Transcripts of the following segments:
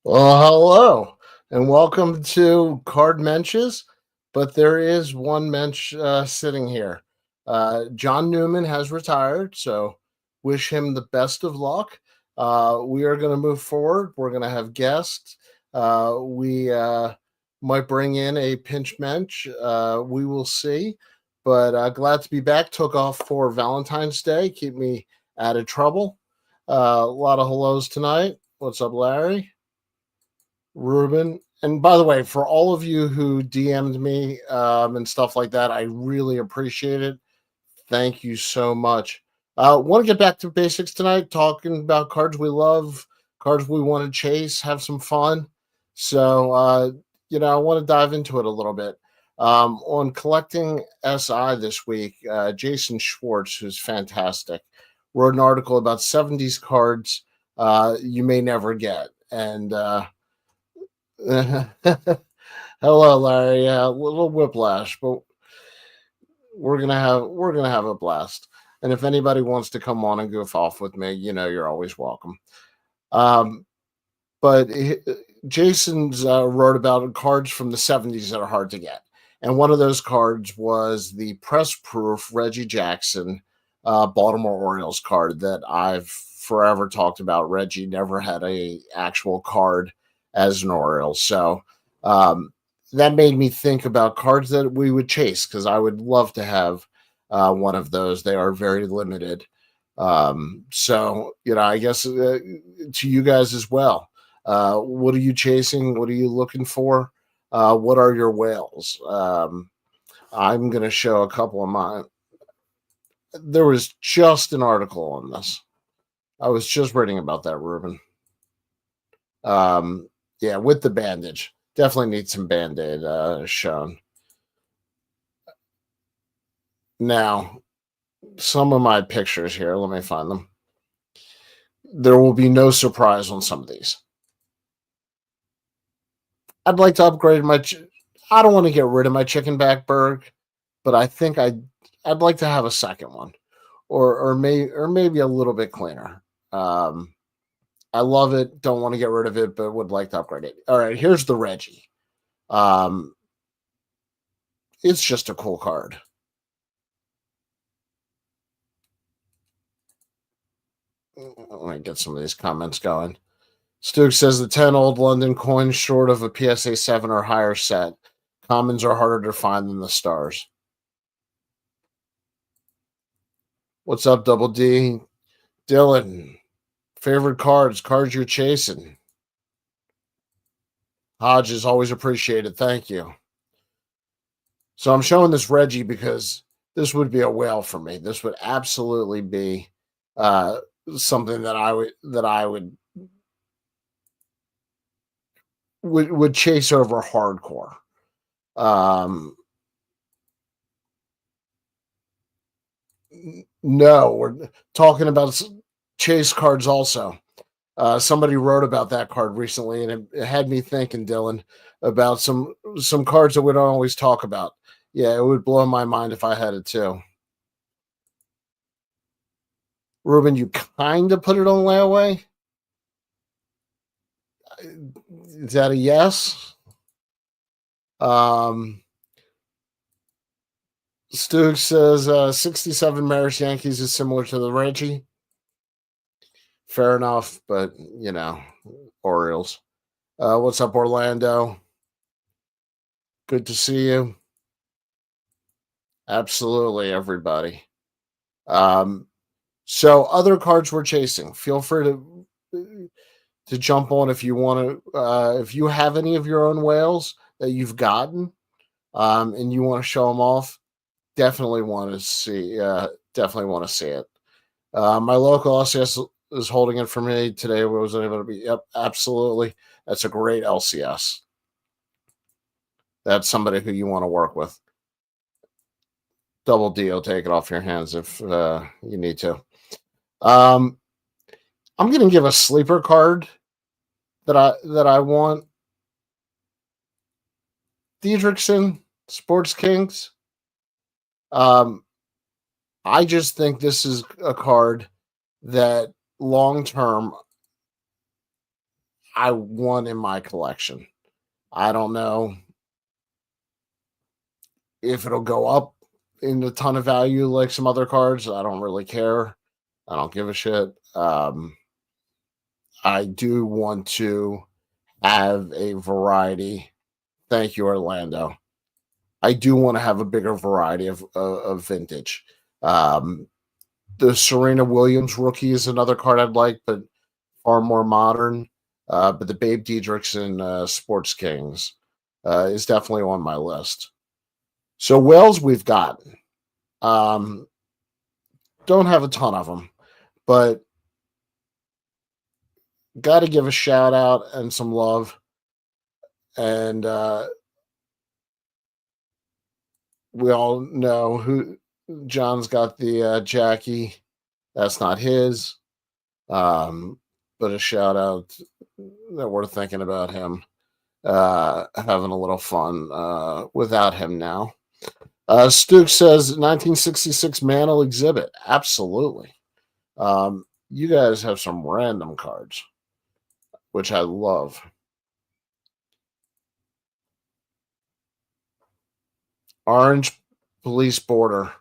Well, hello and welcome to Card Menches, but there is one mensch sitting here. John Newman has retired, so wish him the best of luck. We are going to move forward. We're going to have guests. We might bring in a pinch mensch. We will see. But glad to be back. Took off for Valentine's Day. Keep me out of trouble. A lot of hellos tonight. What's up, Larry? Ruben. And by the way, for all of you who DM'd me and stuff like that, I really appreciate it. Thank you so much. Want to get back to basics tonight, talking about cards we love, cards we want to chase, have some fun. So, I want to dive into it a little bit. On collecting SI this week, Jason Schwartz, who's fantastic, wrote an article about 70s cards you may never get. And hello, Larry. Yeah, a little whiplash, but we're gonna have a blast. And if anybody wants to come on and goof off with me, you're always welcome. Um, but Jason's wrote about cards from the '70s that are hard to get, and one of those cards was the press proof Reggie Jackson Baltimore Orioles card that I've forever talked about. Reggie never had a actual card as an Oriole, so um, that made me think about cards that we would chase because I would love to have one of those. They are very limited. I guess to you guys as well. What are you chasing? What are you looking for? What are your whales? I'm going to show a couple of mine. There was just an article on this. I was just reading about that, Ruben. Yeah, with the bandage. Definitely need some band-aid shown. Now, some of my pictures here, let me find them. There will be no surprise on some of these. I'd like to upgrade my. I don't want to get rid of my chicken back Berg, but I think I'd like to have a second one, or maybe a little bit cleaner. I love it. Don't want to get rid of it, but would like to upgrade it. All right, here's the Reggie. It's just a cool card. Let me get some of these comments going. Stuke says the 10 old London coins short of a PSA 7 or higher set. Commons are harder to find than the stars. What's up, Double D? Dylan, favorite cards you're chasing. Hodge is always appreciated. Thank you. So I'm showing this Reggie because this would be a whale for me. This would absolutely be something that I would chase over hardcore. No, we're talking about chase cards also. Somebody wrote about that card recently, and it had me thinking, Dylan, about some cards that we don't always talk about. Yeah, it would blow my mind if I had it too. Ruben, you kind of put it on layaway. Is that a yes? Stu says 67 Maris Yankees is similar to the Reggie. Fair enough, but Orioles. What's up, Orlando? Good to see you. Absolutely, everybody. So other cards we're chasing. Feel free to jump on if you want to. If you have any of your own whales that you've gotten, and you want to show them off, definitely want to see. Definitely want to see it. My local LCS is holding it for me today. Wasn't able to be. Yep, absolutely. That's a great LCS. That's somebody who you want to work with. Double D will take it off your hands if you need to. I'm going to give a sleeper card that I want. Diedrichson, Sports Kings. I just think this is a card that long term I want in my collection. I don't know if it'll go up in a ton of value like some other cards. I don't really care. I don't give a shit. I do want to have a variety. Thank you, Orlando. I do want to have a bigger variety of vintage. Um, the Serena Williams rookie is another card I'd like, but far more modern. But the Babe Diedrichson Sports Kings is definitely on my list. So Whales we've got. Um, don't have a ton of them, but got to give a shout out and some love. And we all know who John's got the Jackie. That's not his. But a shout out that we're thinking about him having a little fun without him now. Stuke says 1966 Mantle exhibit. Absolutely. You guys have some random cards, which I love. Orange Police Border.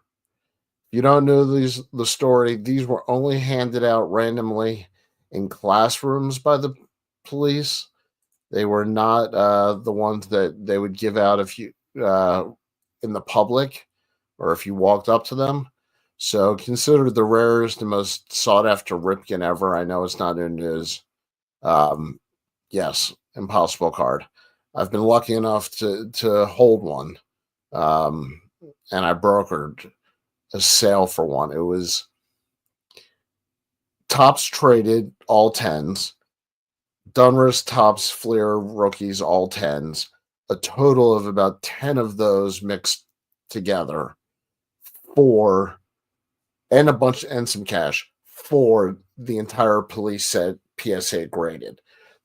You don't know the story. These were only handed out randomly in classrooms by the police. They were not the ones that they would give out if you in the public or if you walked up to them. So considered the rarest and most sought after Ripken ever. I know it's not in news. Um, yes, impossible card. I've been lucky enough to hold one, um, and I brokered a sale for one. It was tops traded all tens, Dunruss, Tops, Fleer, rookies, all tens. A total of about 10 of those mixed together for, and a bunch, and some cash for the entire police set PSA graded.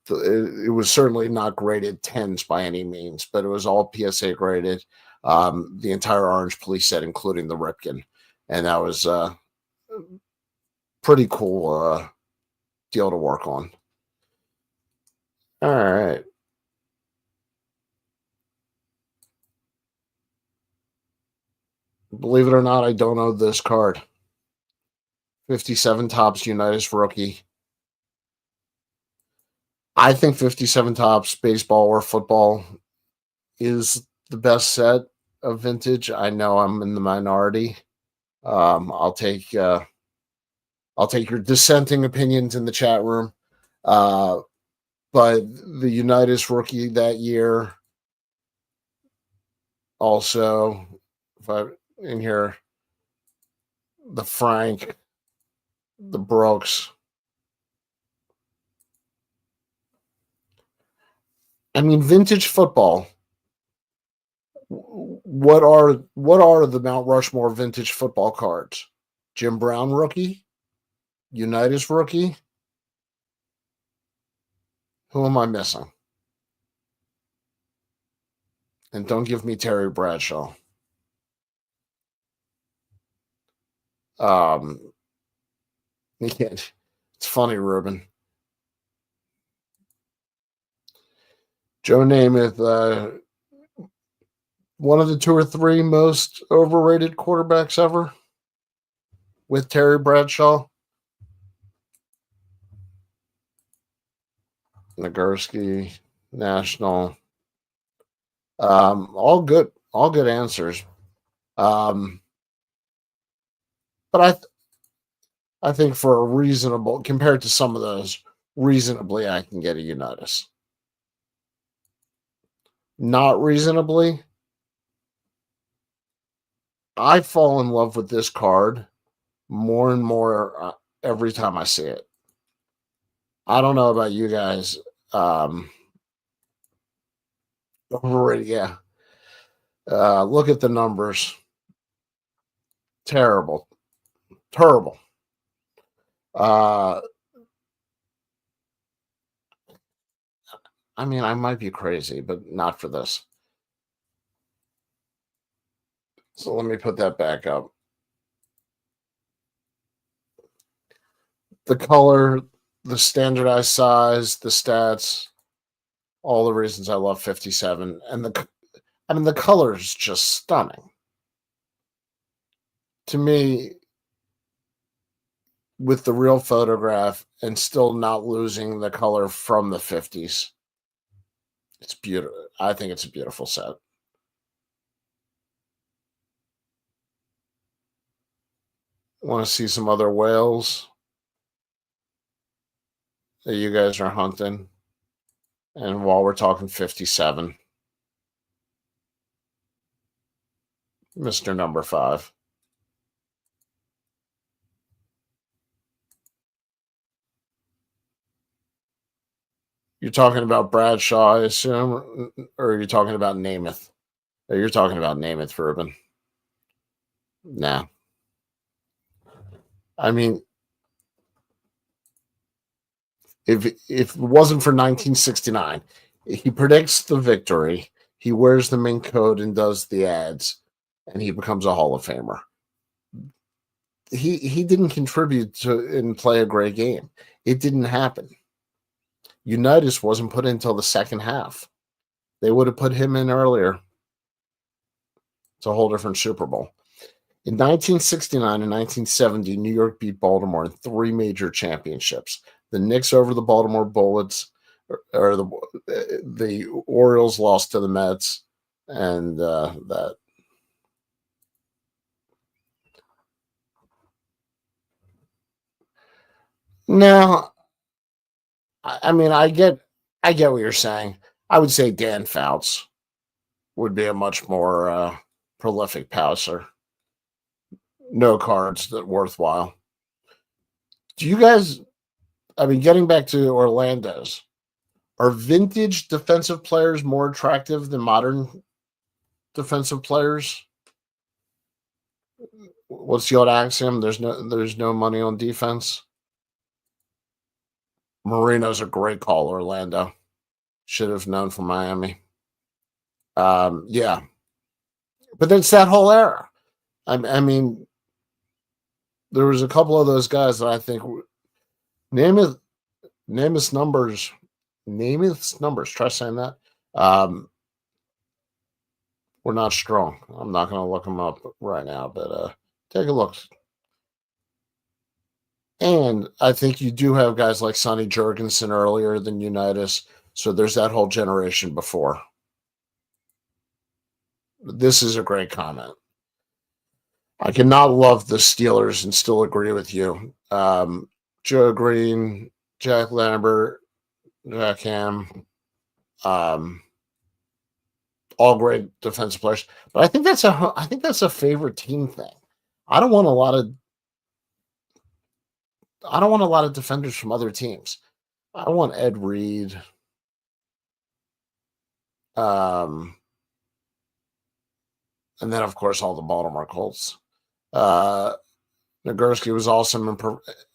It was certainly not graded tens by any means, but it was all PSA graded. The entire Orange police set, including the Ripken. And that was pretty cool deal to work on. All right. Believe it or not, I don't know this card. 57 Tops Unitas rookie. I think 57 Tops baseball or football is the best set of vintage. I know I'm in the minority. I'll take your dissenting opinions in the chat room. But the Unitas rookie that year, also, if I in here, the Frank, the Brooks. I mean, vintage football. What are the Mount Rushmore vintage football cards? Jim Brown rookie, Unitas rookie. Who am I missing? And don't give me Terry Bradshaw. It's funny, Ruben. Joe Namath, one of the 2 or 3 most overrated quarterbacks ever with Terry Bradshaw. Nagurski, National. All good answers. But I think for a reasonable, compared to some of those, reasonably, I can get a Unitas. Not reasonably, I fall in love with this card more and more every time I see it. I don't know about you guys. Overrated, yeah. Look at the numbers. Terrible. I mean, I might be crazy, but not for this. So let me put that back up. The color, the standardized size, the stats, all the reasons I love 57. And the color is just stunning. To me, with the real photograph and still not losing the color from the 50s. It's beautiful. I think it's a beautiful set. Want to see some other whales that you guys are hunting? And while we're talking 57, Mr. Number 5. You're talking about Bradshaw, I assume, or are you talking about Namath? You're talking about Namath, Ruben. Nah. I mean, if it wasn't for 1969, he predicts the victory, he wears the mink coat and does the ads, and he becomes a Hall of Famer. He didn't contribute to and play a great game. It didn't happen. Unitas wasn't put in until the second half. They would have put him in earlier. It's a whole different Super Bowl. In 1969 and 1970, New York beat Baltimore in 3 major championships. The Knicks over the Baltimore Bullets, or the Orioles lost to the Mets, and that. Now, I mean, I get what you're saying. I would say Dan Fouts would be a much more prolific passer. No cards that worthwhile. Do you guys? I mean, getting back to Orlando's, are vintage defensive players more attractive than modern defensive players? What's the old axiom? There's no money on defense. Marino's a great call, Orlando. Should have known from Miami. Yeah. But it's that whole era. I mean, there was a couple of those guys that I think Namath's numbers. Try saying that. We're not strong. I'm not going to look them up right now, but take a look. And I think you do have guys like Sonny Jurgensen earlier than Unitas. So there's that whole generation before. This is a great comment. I cannot love the Steelers and still agree with you. Joe Green, Jack Lambert, Jack Ham, all great defensive players. But I think that's a favorite team thing. I don't want a lot of defenders from other teams. I want Ed Reed. And then, of course, all the Baltimore Colts. Nagurski was awesome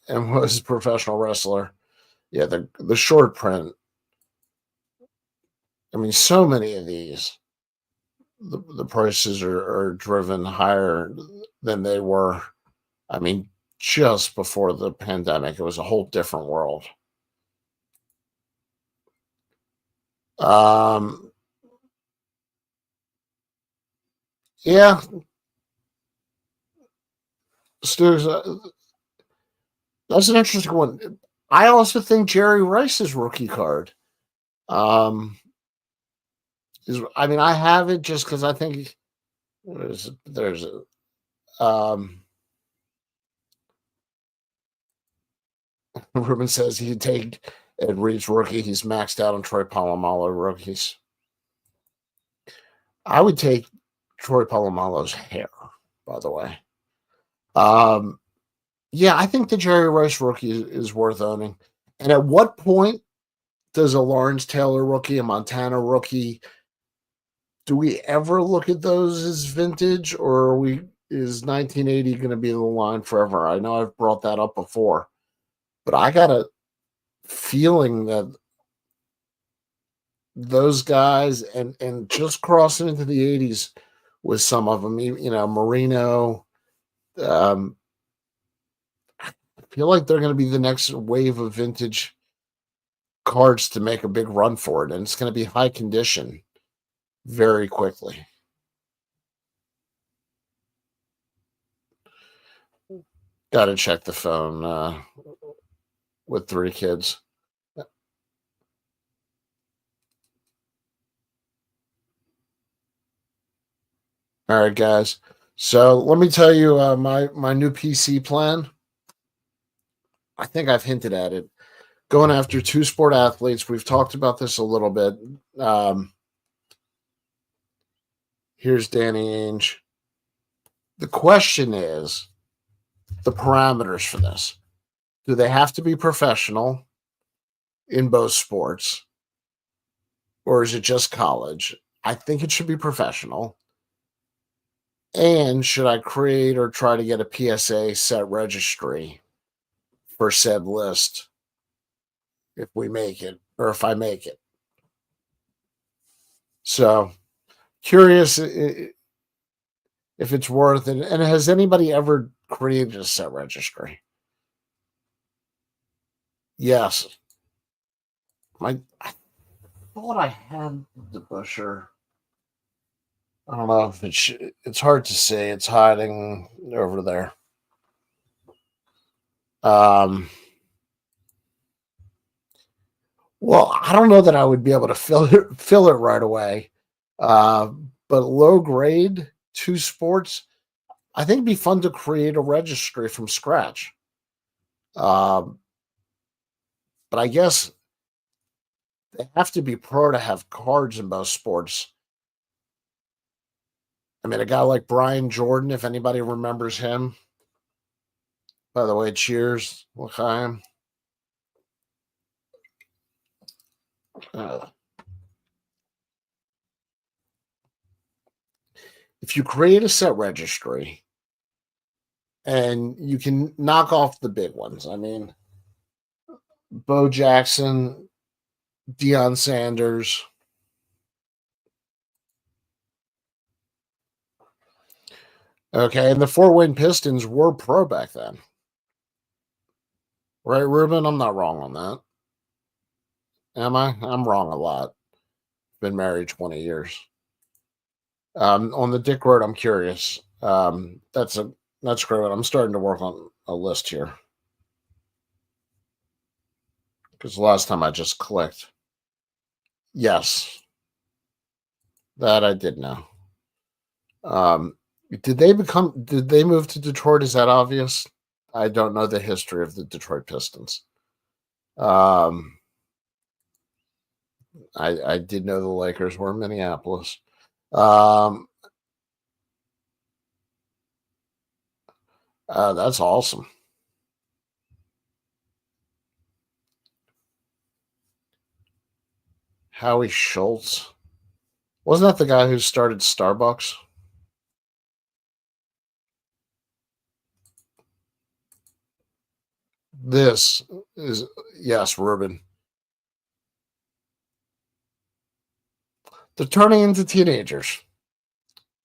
and was a professional wrestler. Yeah, the short print. I mean, so many of these, the prices are driven higher than they were. I mean, just before the pandemic, it was a whole different world. Yeah. Stu, that's an interesting one. I also think Jerry Rice's rookie card. I mean, I have it just because I think there's Ruben says he'd take Ed Reed's rookie. He's maxed out on Troy Polamalu rookies. I would take Troy Polamalu's hair, by the way. Yeah, I think the Jerry Rice rookie is worth owning. And at what point does a Lawrence Taylor rookie, a Montana rookie, do we ever look at those as vintage, or is 1980 going to be the line forever? I know I've brought that up before, but I got a feeling that those guys and just crossing into the 80s with some of them, Marino, I feel like they're going to be the next wave of vintage cards to make a big run for it, and it's going to be high condition very quickly. Got to check the phone with 3 kids. All right, guys. So let me tell you my new PC plan. I think I've hinted at it. Going after 2 sport athletes. We've talked about this a little bit. Here's Danny Ainge. The question is the parameters for this. Do they have to be professional in both sports? Or is it just college? I think it should be professional. And should I create or try to get a PSA set registry for said list if we make it, or if I make it? So curious if it's worth it. And has anybody ever created a set registry? Yes. I thought I had the Busher. I don't know if it's hard to say. It's hiding over there. Well, I don't know that I would be able to fill it right away. But low grade 2 sports, I think it'd be fun to create a registry from scratch. But I guess they have to be pro to have cards in both sports. I mean, a guy like Brian Jordan, if anybody remembers him. By the way, cheers, L'chaim. If you create a set registry and you can knock off the big ones, I mean, Bo Jackson, Deion Sanders. Okay, and the Fort Wayne Pistons were pro back then. Right, Ruben? I'm not wrong on that. Am I? I'm wrong a lot. Been married 20 years. On the Dick Road, I'm curious. That's great. I'm starting to work on a list here. Because the last time I just clicked. Yes. That I did know. Did they move to Detroit? Is that obvious? I don't know the history of the Detroit Pistons. I did know the Lakers were in Minneapolis. That's awesome. Howie Schultz. Wasn't that the guy who started Starbucks? This is, yes, Ruben. They're turning into teenagers.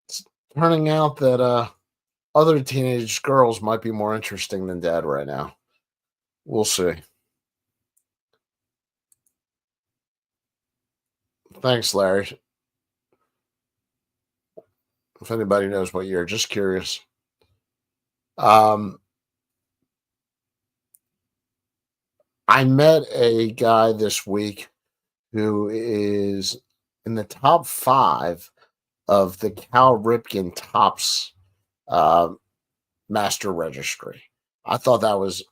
It's turning out that other teenage girls might be more interesting than Dad right now. We'll see. Thanks, Larry. If anybody knows what year, just curious. I met a guy this week who is in the top 5 of the Cal Ripken Topps master registry. I thought that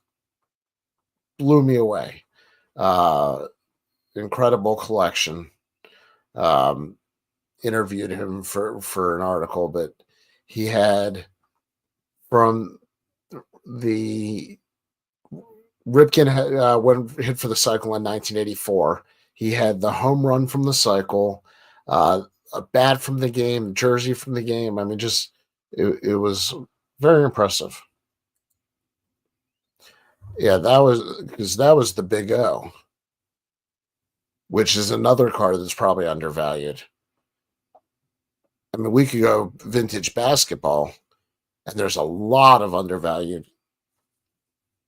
blew me away. Incredible collection. Interviewed him for an article, but he had from the Ripken when hit for the cycle in 1984. He had the home run from the cycle, a bat from the game, jersey from the game. I mean, just it was very impressive. Yeah, that was the Big O, which is another card that's probably undervalued. I mean, we could go vintage basketball, and there's a lot of undervalued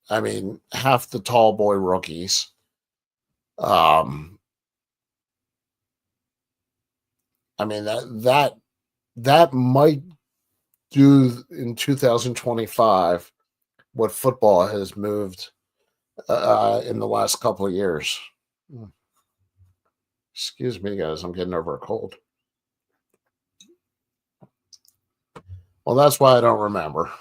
I mean, half the tall boy rookies. Um, I mean that might do in 2025 what football has moved in the last couple of years. Excuse me, guys. I'm getting over a cold. Well, that's why I don't remember.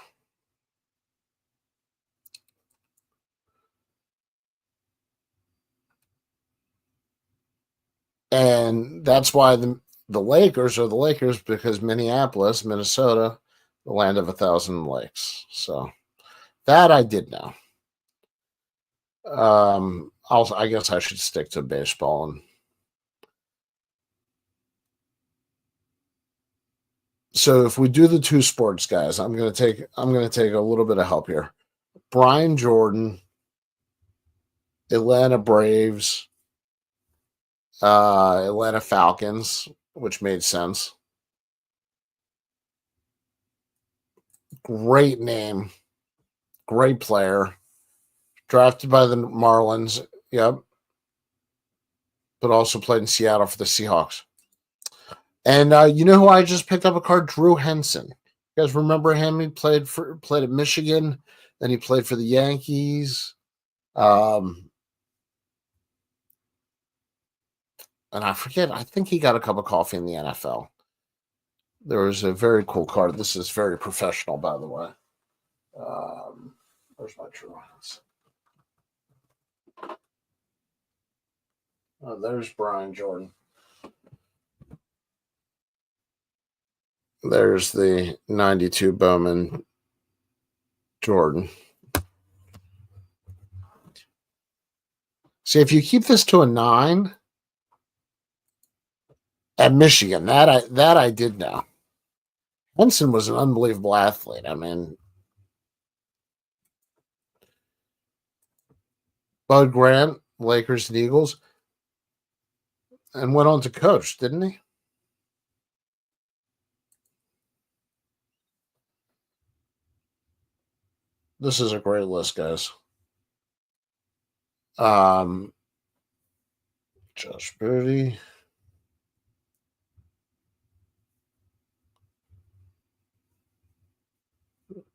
And that's why the Lakers are the Lakers, because Minneapolis, Minnesota, the land of 1,000 lakes. So that I did know. Also, I guess I should stick to baseball. And so if we do the two sports, guys, I'm gonna take a little bit of help here. Brian Jordan, Atlanta Braves, Atlanta Falcons, which made sense. Great name, great player, drafted by the Marlins. Yep, but also played in Seattle for the Seahawks. And you know who I just picked up a card? Drew Henson. You guys remember him? He played at Michigan, and he played for the Yankees. And I forget. I think he got a cup of coffee in the NFL. There was a very cool card. This is very professional, by the way. Where's my Drew Henson? Oh, there's Brian Jordan. There's the 92 Bowman Jordan. See, if you keep this to a 9 at Michigan, that I did know. Henson was an unbelievable athlete. I mean, Bud Grant, Lakers and Eagles, and went on to coach, didn't he? This is a great list, guys. Josh Booty.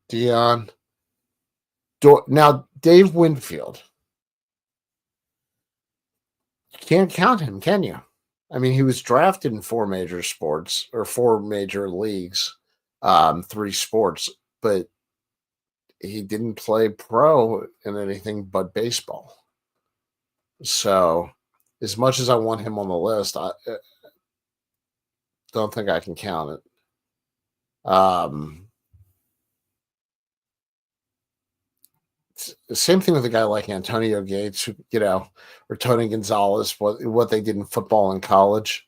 Dion. Now, Dave Winfield. You can't count him, can you? I mean, he was drafted in 4 major sports or 4 major leagues, 3 sports, but he didn't play pro in anything but baseball. So, as much as I want him on the list, I don't think I can count it. Same thing with a guy like Antonio Gates, or Tony Gonzalez, what they did in football in college.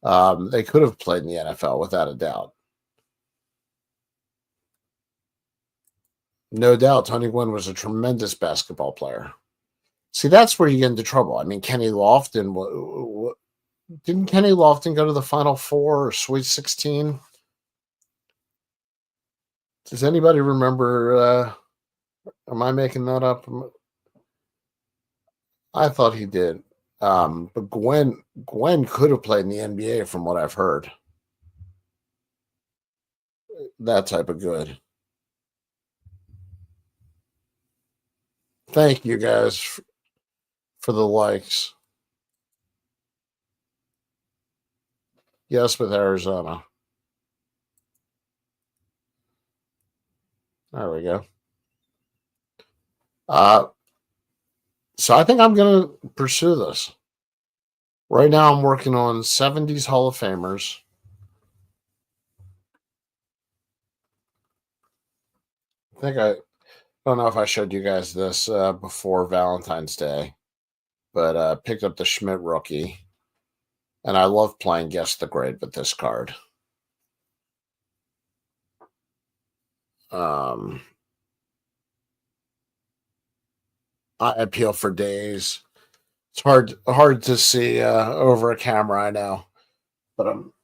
They could have played in the NFL without a doubt. No doubt, Tony Gwynn was a tremendous basketball player. See, that's where you get into trouble. I mean, Kenny Lofton, didn't Kenny Lofton go to the Final Four or Sweet 16? Does anybody remember? Am I making that up? I thought he did. But Gwen could have played in the NBA from what I've heard. That type of good. Thank you guys for the likes. Yes, with Arizona. There we go. So I think I'm going to pursue this. Right now, I'm working on 70s Hall of Famers. I don't know if I showed you guys this before Valentine's Day, but picked up the Schmidt rookie. And I love playing Guess the Grade with this card. I appeal for days. It's hard to see over a camera, I know, but I'm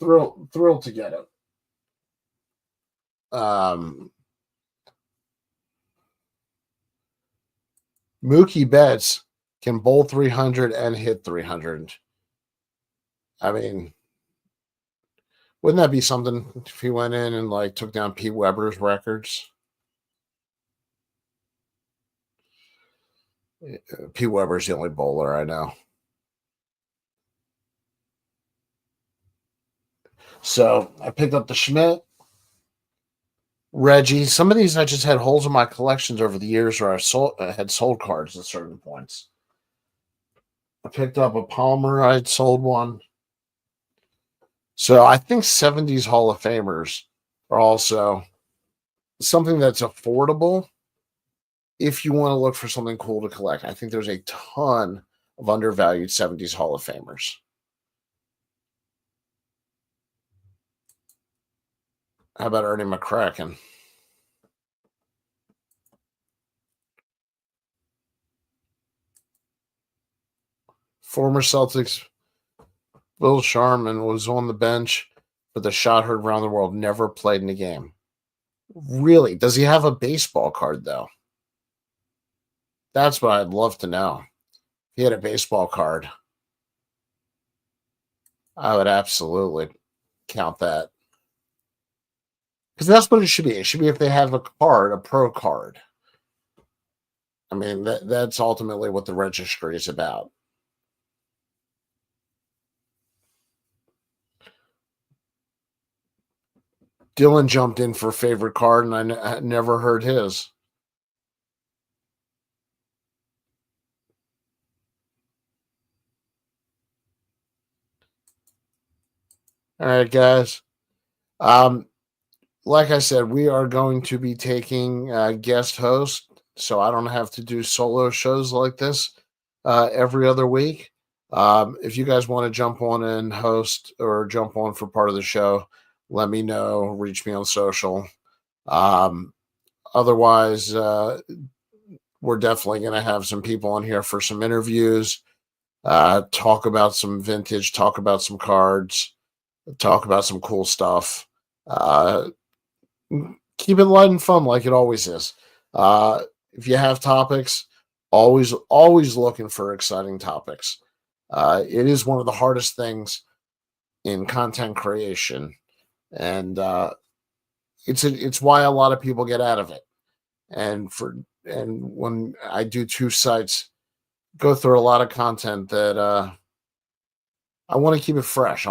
thrilled to get it. Mookie Betts can bowl 300 and hit 300. I mean, wouldn't that be something if he went in and like took down Pete Weber's records? Pete Weber's the only bowler I know. So I picked up the Schmidt, Reggie. Some of these I just had holes in my collections over the years where I had sold cards at certain points. I picked up a Palmer. I had sold one. So I think 70s Hall of Famers are also something that's affordable if you want to look for something cool to collect. I think there's a ton of undervalued 70s Hall of Famers. How about Ernie McCracken? Former Celtics Bill Sharman was on the bench, but the shot heard around the world, never played in a game. Really? Does he have a baseball card, though? That's what I'd love to know. If he had a baseball card, I would absolutely count that. Because that's what it should be. It should be if they have a card, a pro card. I mean, that's ultimately what the registry is about. Dylan jumped in for favorite card, and I never heard his. All right, guys. Like I said, we are going to be taking guest host, so I don't have to do solo shows like this every other week. If you guys want to jump on and host or jump on for part of the show, let me know. Reach me on social. Otherwise, we're definitely going to have some people on here for some interviews, talk about some vintage, talk about some cards, talk about some cool stuff. Keep it light and fun like it always is. If you have topics, always looking for exciting topics. It is one of the hardest things in content creation, and it's why a lot of people get out of it. And when I do two sites, go through a lot of content that I want to keep it fresh. I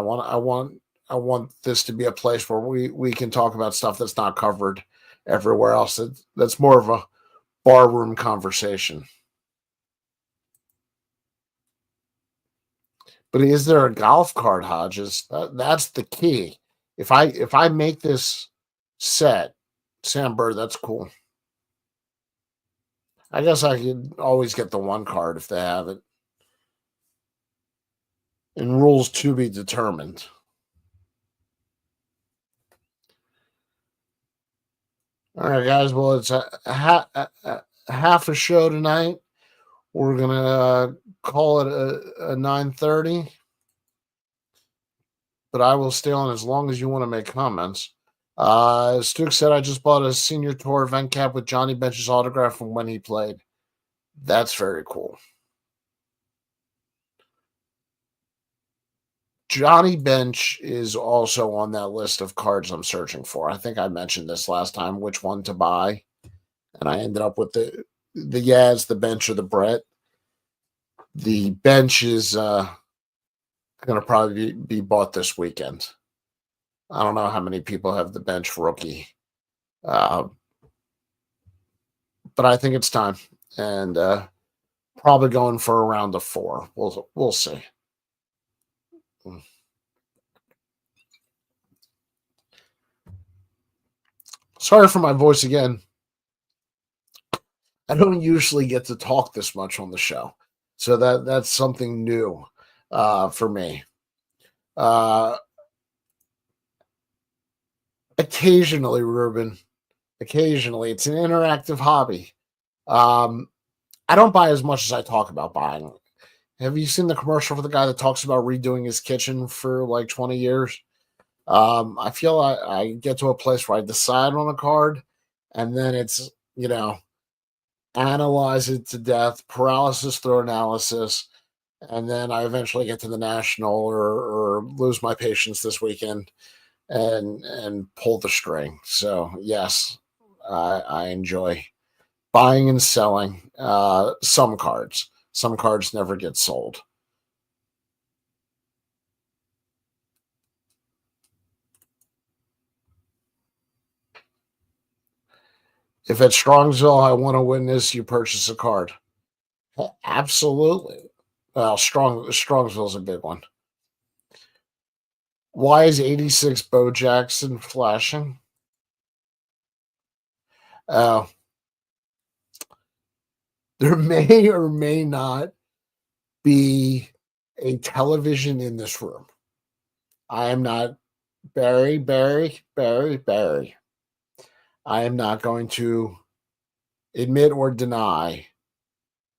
want this to be a place where we can talk about stuff that's not covered everywhere else. That's more of a barroom conversation. But is there a golf cart, Hodges? That's the key. If I make this set, Sam Bird, that's cool. I guess I could always get the one card if they have it. And rules to be determined. All right, guys. Well, it's a half a show tonight. We're gonna call it a 9:30, but I will stay on as long as you want to make comments. Stu said I just bought a senior tour event cap with Johnny Bench's autograph from when he played. That's very cool. Johnny Bench is also on that list of cards I'm searching for. I think I mentioned this last time, which one to buy, and I ended up with the Yaz, the Bench, or the Brett. The Bench is going to probably be bought this weekend. I don't know how many people have the Bench rookie, but I think it's time, and probably going for a round of 4. We'll see. Sorry for my voice again. I don't usually get to talk this much on the show, so that's something new for me. Occasionally, Ruben. Occasionally, it's an interactive hobby. I don't buy as much as I talk about buying. Have you seen the commercial for the guy that talks about redoing his kitchen for like 20 years? I feel I get to a place where I decide on a card, and then it's, analyze it to death, paralysis through analysis, and then I eventually get to the national or lose my patience this weekend and pull the string. So yes, I enjoy buying and selling some cards. Some cards never get sold. If at Strongsville I want to witness you purchase a card. Absolutely. Well, Strongsville's a big one. Why is 86 Bo Jackson flashing? Uh, there may or may not be a television in this room. I am not Barry. I am not going to admit or deny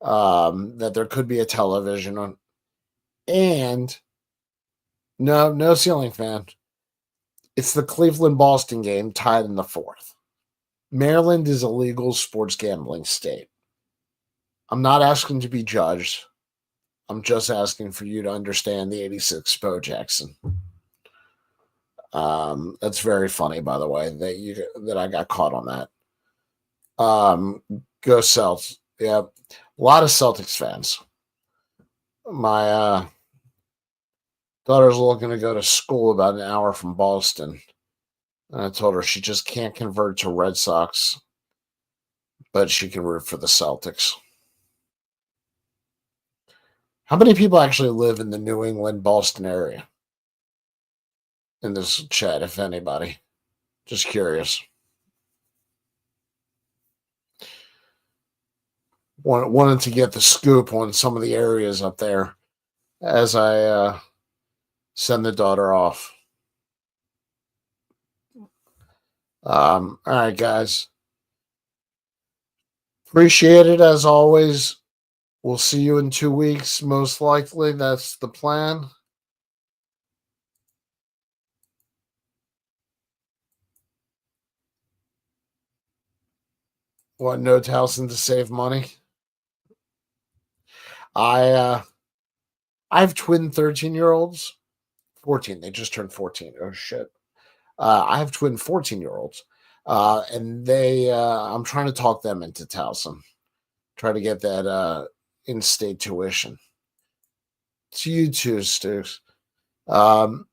that there could be a television on. And no ceiling fan. It's the Cleveland Boston game tied in the fourth. Maryland is a legal sports gambling state. I'm not asking to be judged. I'm just asking for you to understand the 86 Bo Jackson. That's very funny, by the way, that I got caught on that. Go Celtics. Yeah, a lot of Celtics fans. My daughter's looking to go to school about an hour from Boston. And I told her she just can't convert to Red Sox, but she can root for the Celtics. How many people actually live in the New England, Boston area? In this chat, if anybody. Just curious. Wanted to get the scoop on some of the areas up there as I send the daughter off. All right, guys. Appreciate it as always. We'll see you in 2 weeks, most likely. That's the plan. Want no Towson to save money? I have twin 13-year-olds. 14. They just turned 14. Oh shit. I have twin 14-year-olds. And I'm trying to talk them into Towson. Try to get that in-state tuition. To you too, Stooks. Guys,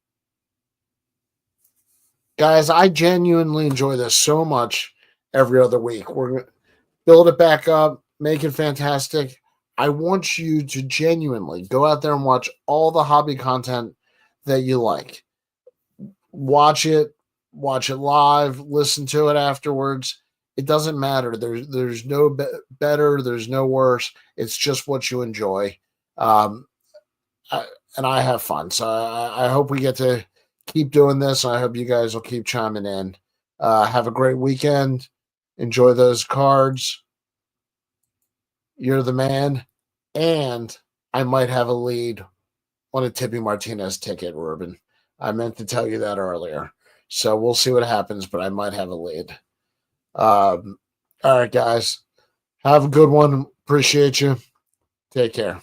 I genuinely enjoy this so much every other week. We're going to build it back up, make it fantastic. I want you to genuinely go out there and watch all the hobby content that you like. Watch it live, listen to it afterwards. It doesn't matter. There's no better, there's no worse. It's just what you enjoy. And I have fun. So I hope we get to keep doing this. I hope you guys will keep chiming in. Have a great weekend. Enjoy those cards. You're the man. And I might have a lead on a Tippy Martinez ticket, Ruben. I meant to tell you that earlier. So we'll see what happens, but I might have a lead. All right, guys. Have a good one. Appreciate you. Take care.